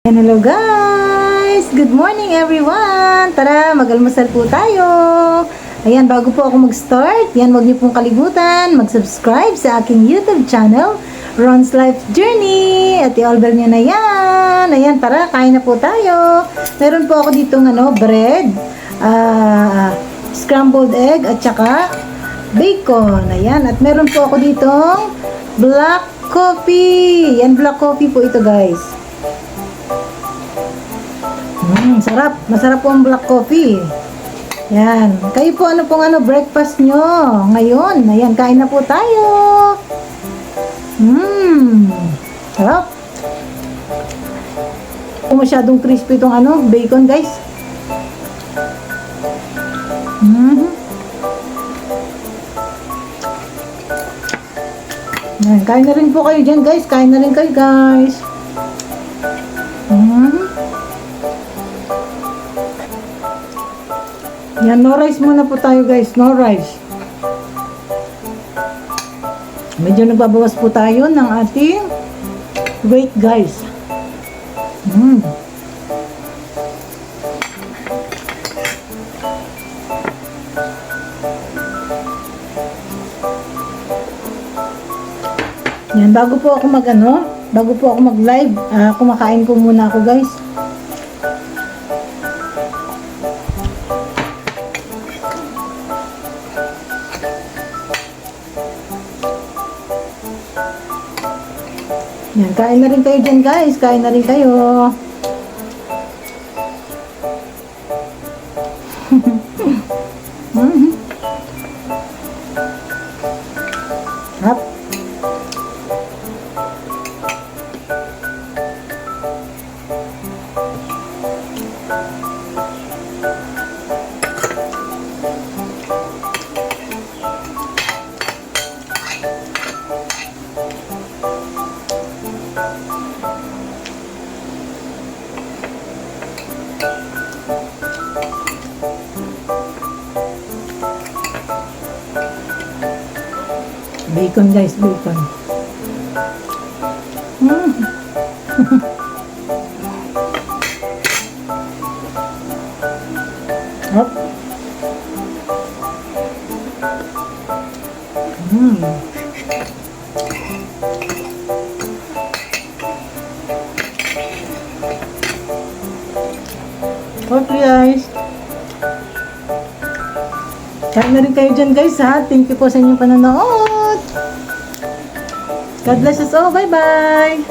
Hello guys! Good morning everyone! Tara, mag-almusal po tayo! Ayan, bago po ako mag-start, yan, huwag niyo pong kalimutan mag-subscribe sa aking YouTube channel, Ron's Life Journey! At i-all bell niyo na yan! Ayan, tara, kain na po tayo! Meron po ako ditong bread, scrambled egg, at saka bacon. Ayan, at meron po ako ditong black coffee! Yan, black coffee po ito guys. Sarap. Masarap po ang black coffee. Yan. Kayo po ano pong breakfast nyo ngayon. Ayan, kain na po tayo. Sarap. Kung masyadong crispy itong bacon guys. Yan, kain na rin po kayo dyan guys. Kain na rin kayo guys. Yan, no rice muna po tayo guys, no rice. Medyo nagbabawas po tayo ng ating weight guys. Yan, bago po ako mag-live, kumakain po muna ako guys. Yan, kain na rin kayo dyan guys. Kain na rin kayo. Hap. Bacon guys, bacon. Hop. Okay guys. Kain na rin kayo dyan guys ha. Thank you po sa inyong panonood. God bless us all. Bye bye.